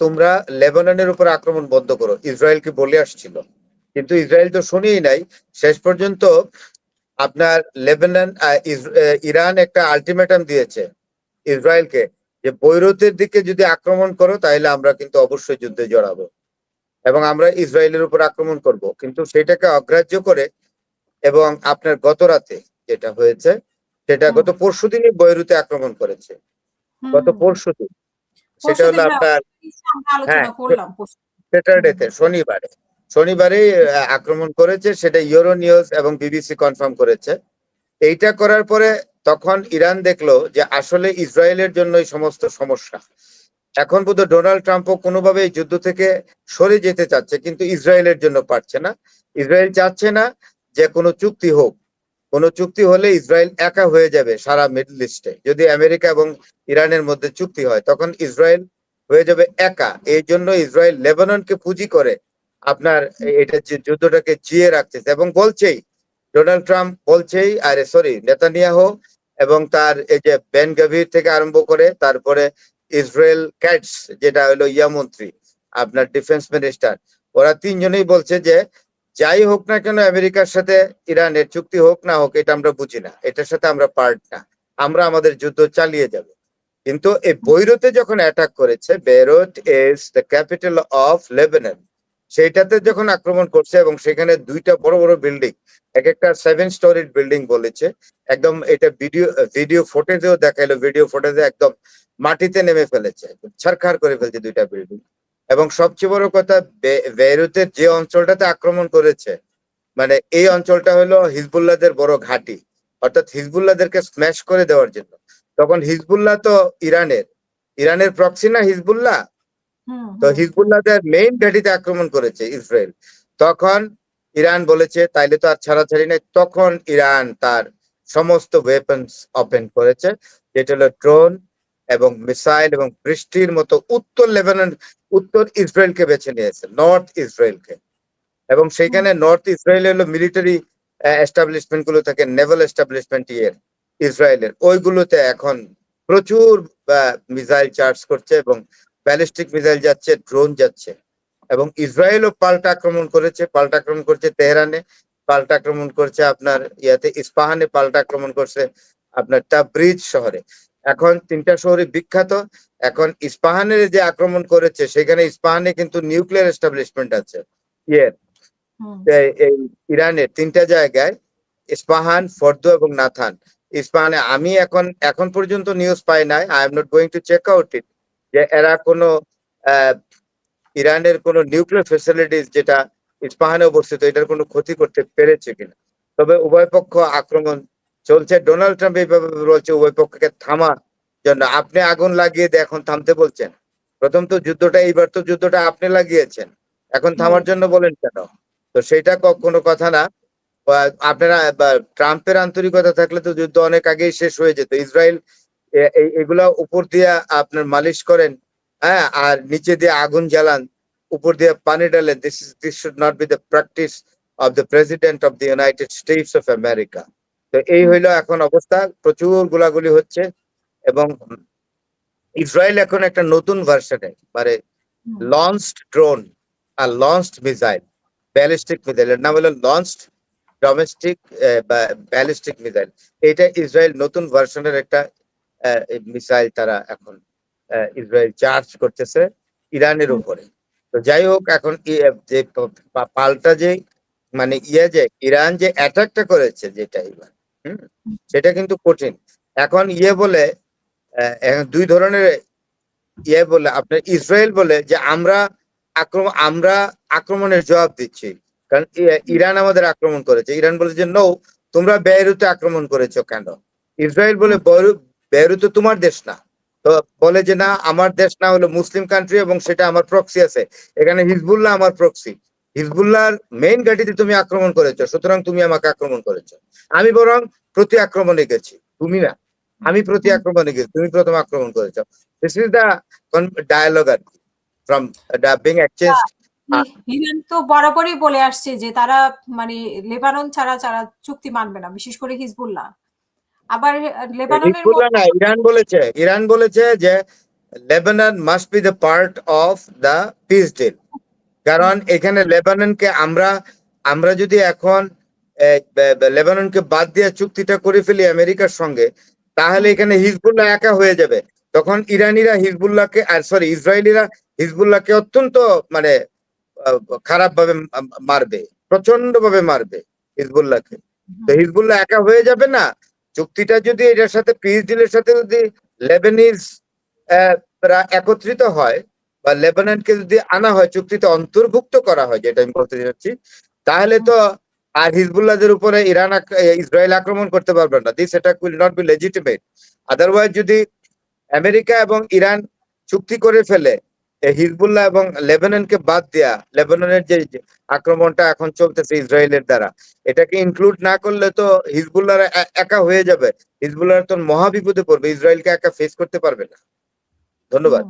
তোমরা লেবাননের উপর আক্রমণ বন্ধ করো, ইসরায়েলকে বলে আসছিল, কিন্তু ইসরায়েল তো শুনেই নাই। শেষ পর্যন্ত আপনার লেবানন ইরান একটা আলটিমেটাম দিয়েছে ইসরায়েলকে, যে বৈরুতের দিকে যদি আক্রমণ করো তাহলে আমরা কিন্তু অবশ্যই যুদ্ধে জড়াবো এবং আমরা ইসরায়েলের উপর আক্রমণ করব। কিন্তু সেটাকে অগ্রাহ্য করে এবং আপনার গত রাতে যেটা হয়েছে, সেটা গত পরশুদিনই বৈরুতে আক্রমণ করেছে। গত পরশুদিন, সেটা হলো আপনার হ্যাঁ স্যাটারডেতে, শনিবারে আক্রমণ করেছে, সেটা ইউরো নিউজ এবং বিবিসি কনফার্ম করেছে। এইটা করার পরে তখন ইরান দেখলো যে আসলে ইসরায়েলের জন্য এই সমস্ত সমস্যা। এখন বোধহয় ডোনাল্ড ট্রাম্পও কোনোভাবে এই যুদ্ধ থেকে সরে যেতে চাচ্ছে, কিন্তু ইসরায়েলের জন্য পারছে না। ইসরায়েল চাচ্ছে না যে কোনো চুক্তি হোক। কোনো চুক্তি হলে ইসরায়েল একা হয়ে যাবে সারা মিডল ইস্টে। যদি আমেরিকা এবং ইরানের মধ্যে চুক্তি হয় তখন ইসরায়েল হয়ে যাবে একা। এই জন্য ইসরায়েল লেবাননকে পুঁজি করে আপনার এটা যুদ্ধটাকে জিয়ে রাখতেছে এবং বলছেই, ডোনাল্ড ট্রাম্প বলছেই, আরে সরি নেতানিয়াহু এবং তার এই যে বেন গাভির থেকে আরম্ভ করে তারপরে ইসরায়েল ক্যাটস যেটা হলো মন্ত্রী, আপনার ডিফেন্স মিনিস্টার, ওরা তিনজনেই বলছে যে যাই হোক না কেন আমেরিকার সাথে ইরানের চুক্তি হোক না হোক এটা আমরা বুঝি না, এটার সাথে আমরা পার্ট না, আমরা আমাদের যুদ্ধ চালিয়ে যাব। কিন্তু এই বৈরুতে যখন অ্যাটাক করেছে, Beirut is the capital of Lebanon, সেইটাতে যখন আক্রমণ করছে এবং সেখানে দুইটা বড় বড় বিল্ডিং, এক একটা 7 স্টোরিড বিল্ডিং বলেছে, একদম এটা ভিডিও ফুটেজেও দেখাইলো, ভিডিও ফুটেজে একদম মাটিতে নেমে ফেলেছে, ছারখার করে ফেলছে দুইটা বিল্ডিং। এবং সবচেয়ে বড় কথা, বেইরুতের যে অঞ্চলটাতে আক্রমণ করেছে, মানে এই অঞ্চলটা হলো হিজবুল্লাহদের বড় ঘাঁটি, অর্থাৎ হিজবুল্লাহদেরকে স্ম্যাশ করে দেওয়ার জন্য। তখন হিজবুল্লাহ তো ইরানের প্রক্সি না হিজবুল্লাহ, তো হিজবুল্লাহদের মেইন ঘাঁটিতে আক্রমণ করেছে ইসরায়েল। তখন ইরান বলেছে তাইলে তো আর ছাড়াছাড়ি নেই, তখন ইরান তার সমস্ত ওয়েপন্স ওপেন করেছে, যেটা হলো ড্রোন এবং মিসাইল এবং বৃষ্টির মতো উত্তর ইসরায়েলকে বেছে নিয়েছে, নর্থ ইসরায়েলকে। এবং সেইখানে নর্থ ইসরায়েল হলো মিলিটারি এস্টাবলিশমেন্ট গুলো থাকে, নেভাল এস্টাবলিশমেন্ট ইসরায়েলের, ওইগুলোতে এখন প্রচুর মিসাইল চার্জ করছে এবং ব্যালিস্টিক মিসাইল যাচ্ছে, ড্রোন যাচ্ছে। এবং ইসরায়েলও পাল্টা আক্রমণ করছে তেহরানে, পাল্টা আক্রমণ করছে আপনার ইস্পাহানে, পাল্টা আক্রমণ করছে আপনার তাবরিজ শহরে। এখন তিনটা শহরে বিখ্যাত। এখন ইস্পাহানের যে আক্রমণ করেছে, সেখানে ইস্পাহানে কিন্তু নিউক্লিয়ার এস্টাবলিশমেন্ট আছে এই ইরানের তিনটা জায়গায়, ইস্পাহান, ফর্দো এবং নাথান। ইস্পাহানে আমি এখন পর্যন্ত নিউজ পাই নাই, I am not going to check out it, যে এরা কোনো ইরানের কোনো নিউক্লিয়ার ফ্যাসিলিটিস যেটা ইস্পাহানে অবস্থিত এটার কোনো ক্ষতি করতে পেরেছে কিনা। তবে উভয় পক্ষ আক্রমণ চলছে। ডোনাল্ড ট্রাম্প এইভাবে বলছে উভয় পক্ষকে থামার জন্য। আপনি আগুন লাগিয়ে দিয়ে এখন থামতে বলছেন? প্রথম তো এইবার তো যুদ্ধটা আপনি লাগিয়েছেন, এখন থামার জন্য বলেন কেন? তো সেটা কোনো কথা না। আপনারা ট্রাম্পের আন্তরিকতা থাকলে তো যুদ্ধ অনেক আগেই শেষ হয়ে যেত। ইসরায়েল এগুলা উপর দিয়ে আপনার মালিশ করেন, হ্যাঁ, আর নিচে দিয়ে আগুন জ্বালান, উপর দিয়ে পানি ঢালেন। This should not be the practice of the president of the United States of America. তো এই হইলো এখন অবস্থা, প্রচুর গোলাগুলি হচ্ছে। এবং ইসরায়েল এখন একটা নতুন ভার্সনে, মানে লঞ্চড ড্রোন আর লঞ্চড মিসাইল, ব্যালিস্টিক মিসাইল, এর নাম হলো লঞ্চড ডোমেস্টিক ব্যালিস্টিক মিসাইল। এটা ইসরায়েল নতুন ভার্সনের একটা মিসাইল তারা এখন ইসরায়েল চার্জ করতেছে ইরানের উপরে। তো যাই হোক, এখন যে পাল্টা যে মানে যে ইরান যে অ্যাটাকটা করেছে যেটা এবার, সেটা কিন্তু কঠিন। এখন বলে দুই ধরনের বলে, আপনার ইসরায়েল বলে যে আমরা আক্রমণের জবাব দিচ্ছি, কারণ ইরান আমাদের আক্রমণ করেছে। ইরান বলে যে নো, তোমরা বেইরুতে আক্রমণ করেছো কেন? ইসরায়েল বলে বেইরুত তোমার দেশ না। তো বলে যে না, আমার দেশ না, হলো মুসলিম কান্ট্রি এবং সেটা আমার প্রক্সি আছে, এখানে হিজবুল্লাহ আমার প্রক্সি, হিজবুল্লাহর মেইন ঘাঁটিতে তুমি আক্রমণ করেছো, সুতরাং তুমি আমাকে আক্রমণ করেছো। আমি বরং প্রতি আক্রমণে গেছি, তুমি না। আমি প্রতি আক্রমণে গেছি, তুমি প্রথম আক্রমণ করেছো। দিস ইজ দ্য ডায়ালগ আর কি, ফ্রম বিং এক্সচেঞ্জড। ইরান তো বরাবরই বলে আসছে যে তারা মানে লেবানন ছাড়া চুক্তি মানবে না, বিশেষ করে হিজবুল্লাহ। আবার লেবাননের ইরান বলেছে যে Lebanon must be the part of the peace deal. কারণ এখানে লেবাননকে আমরা যদি এখন লেবাননকে বাদ দিয়ে চুক্তিটা করে ফেলি আমেরিকার সঙ্গে, তাহলে এখানে হিজবুল্লাহ একা হয়ে যাবে। তখন ইরানিরা হিজবুল্লাহকে ইসরায়েলিরা হিজবুল্লাহকে অত্যন্ত মানে খারাপ ভাবে মারবে, প্রচন্ড ভাবে মারবে হিজবুল্লাহকে। তো হিজবুল্লাহ একা হয়ে যাবে না। চুক্তিটা যদি এটার সাথে পিস ডিলের সাথে যদি লেবানিজ একত্রিত হয় বা লেবাননকে যদি আনা হয়, চুক্তিতে অন্তর্ভুক্ত করা হয়, যেটা আমি বলতে চাচ্ছি, তাহলে তো আর হিজবুল্লাহদের উপরে ইসরায়েল আক্রমণ করতে পারবে না। দিস এটা will not be legitimate. Otherwise যদি আমেরিকা এবং ইরান চুক্তি করে ফেলে হিজবুল্লাহ এবং লেবাননকে বাদ দেয়া, লেবাননের যে আক্রমণটা এখন চলতেছে ইসরায়েলের দ্বারা, এটাকে ইনক্লুড না করলে তো হিজবুল্লাহ একা হয়ে যাবে। হিজবুল্লাহ তো মহা বিপদে পড়বে, ইসরায়েলকে একা ফেস করতে পারবে না। ধন্যবাদ।